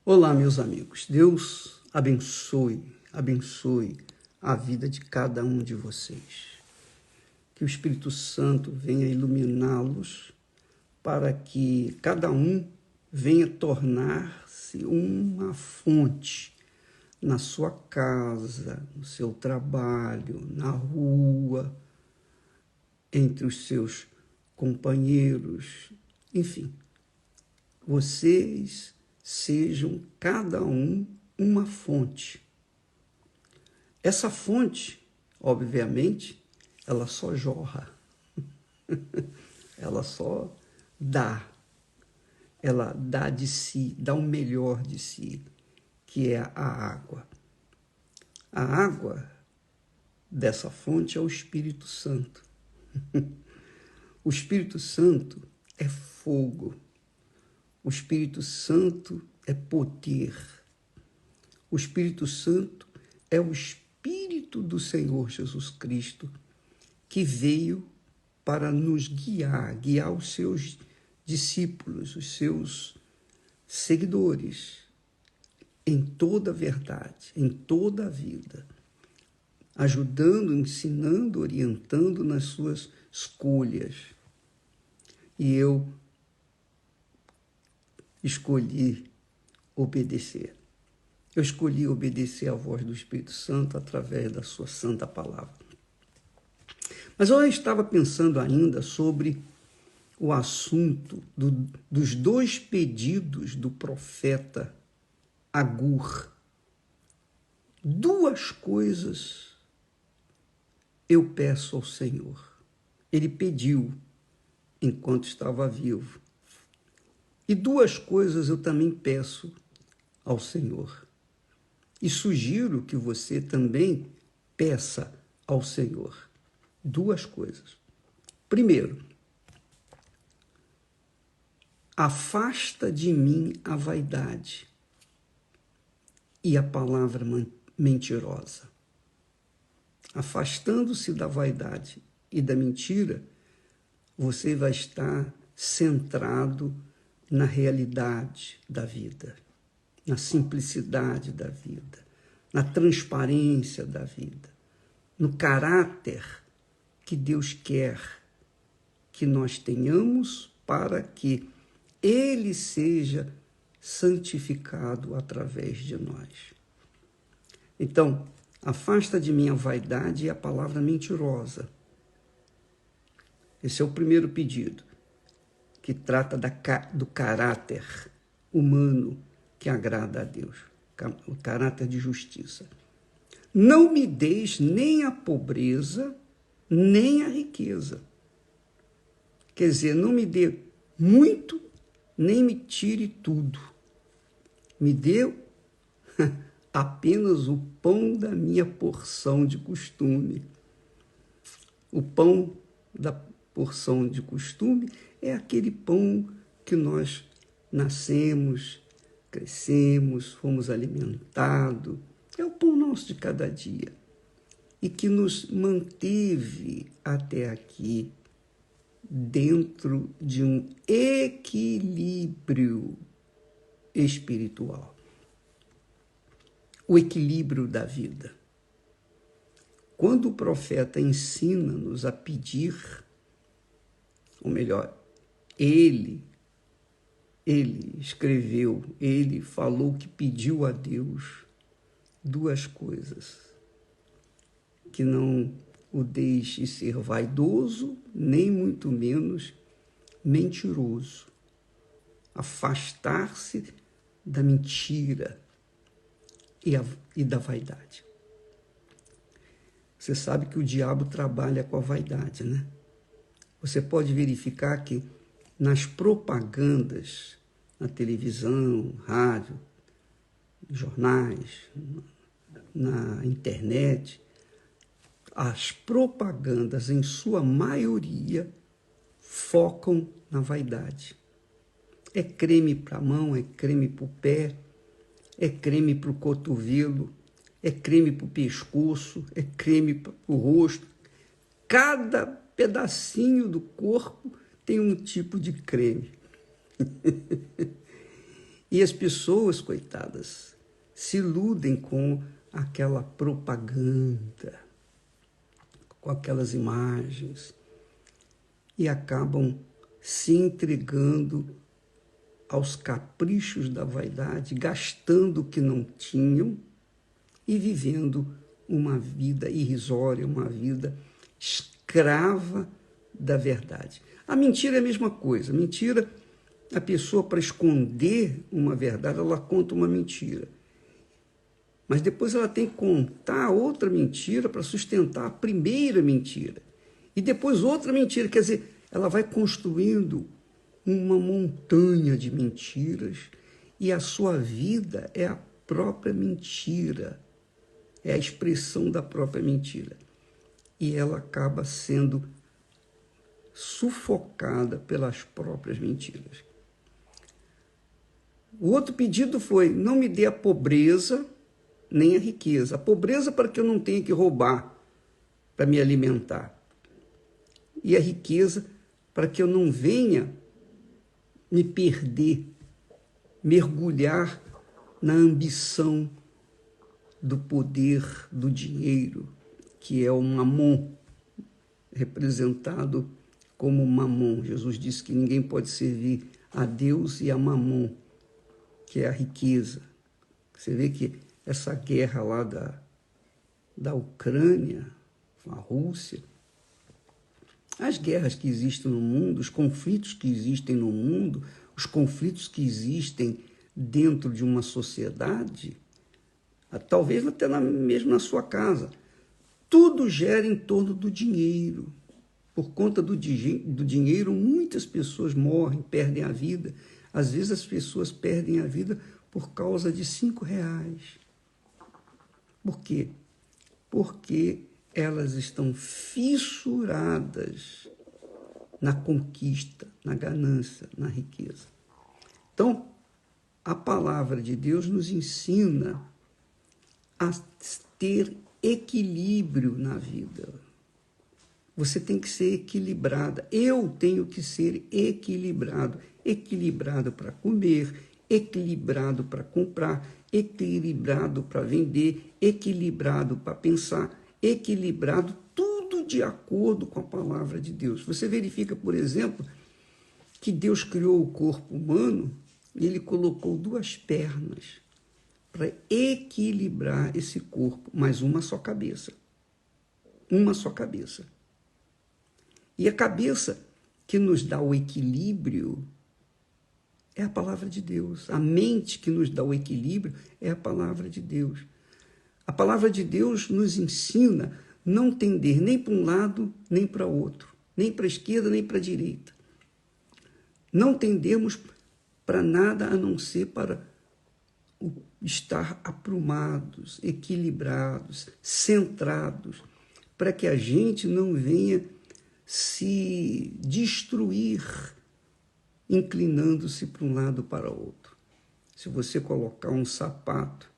Olá, meus amigos. Deus abençoe a vida de cada um de vocês. Que o Espírito Santo venha iluminá-los para que cada um venha tornar-se uma fonte na sua casa, no seu trabalho, na rua, entre os seus companheiros, enfim. Vocês sejam cada um uma fonte. Essa fonte, obviamente, ela só jorra, ela só dá, ela dá de si, dá o melhor de si, que é a água. A água dessa fonte é o Espírito Santo. O Espírito Santo é fogo. O Espírito Santo é poder. O Espírito Santo é o Espírito do Senhor Jesus Cristo, que veio para nos guiar os seus discípulos, os seus seguidores, em toda a verdade, em toda a vida, ajudando, ensinando, orientando nas suas escolhas. E eu escolhi obedecer. Eu escolhi obedecer à voz do Espírito Santo através da sua santa palavra. Mas eu estava pensando ainda sobre o assunto dos dois pedidos do profeta Agur. Duas coisas eu peço ao Senhor. Ele pediu enquanto estava vivo. E duas coisas eu também peço ao Senhor. E sugiro que você também peça ao Senhor. Duas coisas. Primeiro, afasta de mim a vaidade e a palavra mentirosa. Afastando-se da vaidade e da mentira, você vai estar centrado na realidade da vida, na simplicidade da vida, na transparência da vida, no caráter que Deus quer que nós tenhamos para que Ele seja santificado através de nós. Então, afasta de mim a vaidade e a palavra mentirosa. Esse é o primeiro pedido, que trata do caráter humano que agrada a Deus, o caráter de justiça. Não me deis nem a pobreza, nem a riqueza. Quer dizer, não me dê muito, nem me tire tudo. Me dê apenas o pão da minha porção de costume. O pão da porção de costume é aquele pão que nós nascemos, crescemos, fomos alimentados. É o pão nosso de cada dia e que nos manteve até aqui dentro de um equilíbrio espiritual. O equilíbrio da vida. Quando o profeta ensina-nos a pedir, ou melhor, ele escreveu, ele falou que pediu a Deus duas coisas: que não o deixe ser vaidoso, nem muito menos mentiroso. Afastar-se da mentira e da vaidade. Você sabe que o diabo trabalha com a vaidade, né? Você pode verificar que nas propagandas, na televisão, rádio, jornais, na internet, as propagandas, em sua maioria, focam na vaidade. É creme para a mão, é creme para o pé, é creme para o cotovelo, é creme para o pescoço, é creme para o rosto. Cada pedacinho do corpo tem um tipo de creme. E as pessoas, coitadas, se iludem com aquela propaganda, com aquelas imagens, e acabam se entregando aos caprichos da vaidade, gastando o que não tinham e vivendo uma vida irrisória, uma vida escrava da verdade. A mentira é a mesma coisa. Mentira, a pessoa, para esconder uma verdade, ela conta uma mentira. Mas depois ela tem que contar outra mentira para sustentar a primeira mentira. E depois outra mentira. Quer dizer, ela vai construindo uma montanha de mentiras e a sua vida é a própria mentira. É a expressão da própria mentira. E ela acaba sendo sufocada pelas próprias mentiras. O outro pedido foi: não me dê a pobreza nem a riqueza. A pobreza para que eu não tenha que roubar para me alimentar. E a riqueza para que eu não venha me perder, mergulhar na ambição do poder, do dinheiro, que é o mamon, representado como mamon. Jesus disse que ninguém pode servir a Deus e a mamon, que é a riqueza. Você vê que essa guerra lá da Ucrânia, com a Rússia, as guerras que existem no mundo, os conflitos que existem no mundo, os conflitos que existem dentro de uma sociedade, talvez até mesmo na sua casa, tudo gira em torno do dinheiro. Por conta do dinheiro, muitas pessoas morrem, perdem a vida. Às vezes as pessoas perdem a vida por causa de R$5. Por quê? Porque elas estão fissuradas na conquista, na ganância, na riqueza. Então, a palavra de Deus nos ensina a ter equilíbrio na vida. Você tem que ser equilibrada. Eu tenho que ser equilibrado. Equilibrado para comer, equilibrado para comprar, equilibrado para vender, equilibrado para pensar, equilibrado, tudo de acordo com a palavra de Deus. Você verifica, por exemplo, que Deus criou o corpo humano e ele colocou 2 pernas para equilibrar esse corpo, mas uma só cabeça. Uma só cabeça. E a cabeça que nos dá o equilíbrio é a palavra de Deus. A mente que nos dá o equilíbrio é a palavra de Deus. A palavra de Deus nos ensina não tender nem para um lado, nem para outro, nem para a esquerda, nem para a direita. Não tendemos para nada a não ser para estar aprumados, equilibrados, centrados, para que a gente não venha se destruir inclinando-se para um lado ou para outro. Se você colocar um sapato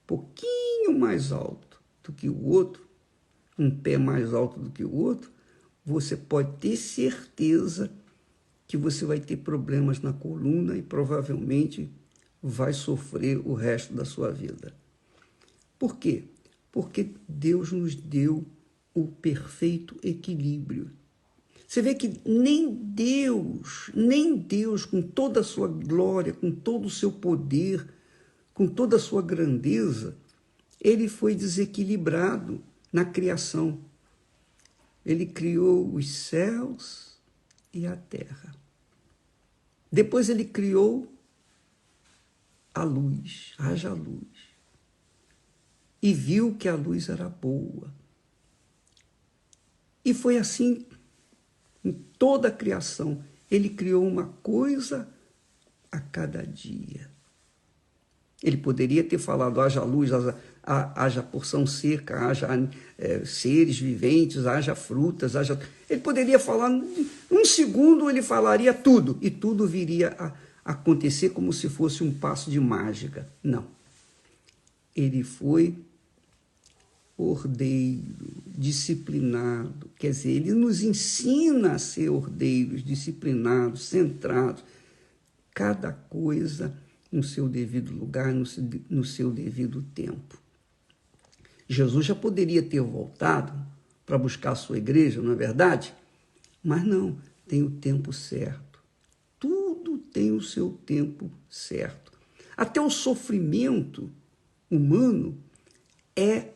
um pouquinho mais alto do que o outro, um pé mais alto do que o outro, você pode ter certeza que você vai ter problemas na coluna e provavelmente vai sofrer o resto da sua vida. Por quê? Porque Deus nos deu o perfeito equilíbrio. Você vê que nem Deus, com toda a sua glória, com todo o seu poder, com toda a sua grandeza, ele foi desequilibrado na criação. Ele criou os céus e a terra. Depois ele criou a luz, haja luz. E viu que a luz era boa. E foi assim em toda a criação. Ele criou uma coisa a cada dia. Ele poderia ter falado, haja luz, haja porção seca, haja seres viventes, haja frutas, haja... Ele poderia falar, um segundo ele falaria tudo, e tudo viria a acontecer como se fosse um passo de mágica. Não. Ele foi ordeiro, disciplinado. Quer dizer, ele nos ensina a ser ordeiros, disciplinados, centrados. Cada coisa no seu devido lugar, no seu devido tempo. Jesus já poderia ter voltado para buscar a sua igreja, não é verdade? Mas não, tem o tempo certo. Tudo tem o seu tempo certo. Até o sofrimento humano é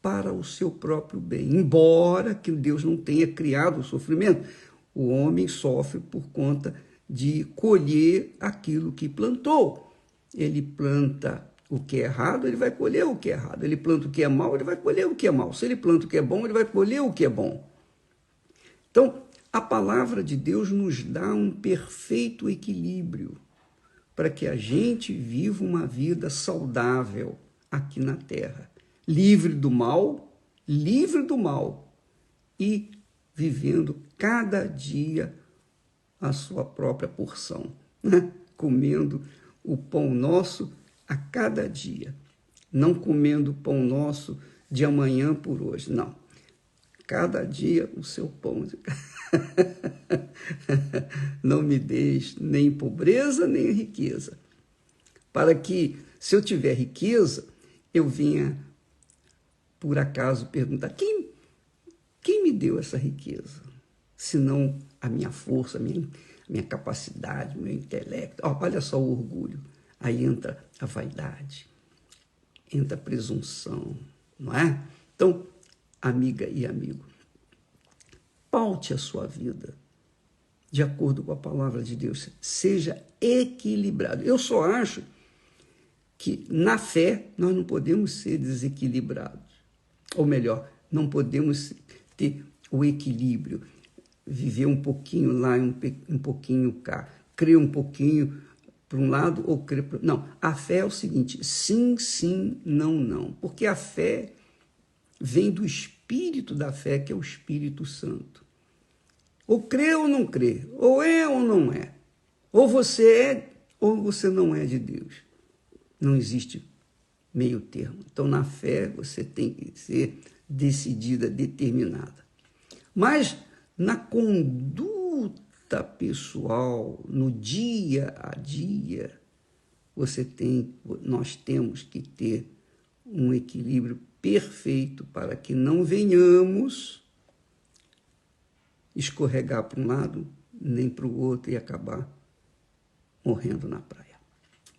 para o seu próprio bem. Embora que Deus não tenha criado o sofrimento, o homem sofre por conta de colher aquilo que plantou. Ele planta o que é errado, ele vai colher o que é errado. Ele planta o que é mal, ele vai colher o que é mal. Se ele planta o que é bom, ele vai colher o que é bom. Então, a palavra de Deus nos dá um perfeito equilíbrio para que a gente viva uma vida saudável aqui na Terra, livre do mal e vivendo cada dia a sua própria porção, né? Comendo o pão nosso a cada dia, não comendo o pão nosso de amanhã por hoje, não. Cada dia o seu pão. Não me deixe nem pobreza, nem riqueza, para que, se eu tiver riqueza, eu venha, por acaso, perguntar, quem me deu essa riqueza? Senão a minha força, a minha capacidade, o meu intelecto. Olha só o orgulho. Aí entra a vaidade, entra a presunção, não é? Então, amiga e amigo, paute a sua vida de acordo com a palavra de Deus. Seja equilibrado. Eu só acho que na fé nós não podemos ser desequilibrados. Ou melhor, não podemos ter o equilíbrio. Viver um pouquinho lá e um pouquinho cá. Crer um pouquinho para um lado ou crer para... Não, a fé é o seguinte, sim, sim, não, não. Porque a fé vem do espírito da fé, que é o Espírito Santo. Ou crê ou não crê, ou é ou não é. Ou você é ou você não é de Deus. Não existe meio termo. Então, na fé, você tem que ser decidida, determinada. Mas, na conduta pessoal, no dia a dia, nós temos que ter um equilíbrio perfeito para que não venhamos escorregar para um lado, nem para o outro e acabar morrendo na praia.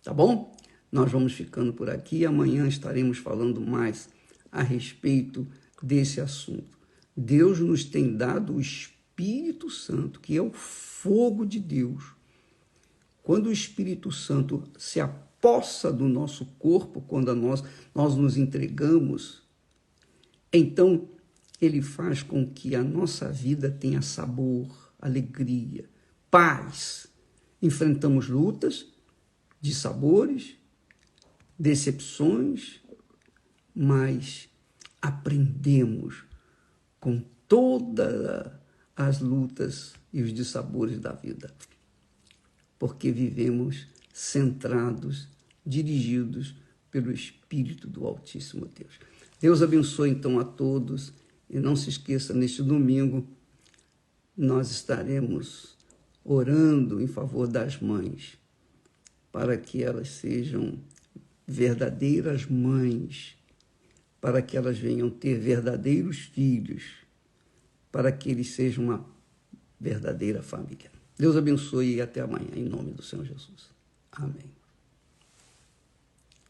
Tá bom? Nós vamos ficando por aqui. Amanhã estaremos falando mais a respeito desse assunto. Deus nos tem dado o Espírito Santo, que é o fogo de Deus. Quando o Espírito Santo se apossa do nosso corpo, quando nós nos entregamos, então ele faz com que a nossa vida tenha sabor, alegria, paz. Enfrentamos lutas de sabores, decepções, mas aprendemos com todas as lutas e os dissabores da vida, porque vivemos centrados, dirigidos pelo Espírito do Altíssimo Deus. Deus abençoe então a todos. E não se esqueça, neste domingo, nós estaremos orando em favor das mães, para que elas sejam verdadeiras mães, para que elas venham ter verdadeiros filhos, para que eles sejam uma verdadeira família. Deus abençoe e até amanhã, em nome do Senhor Jesus. Amém.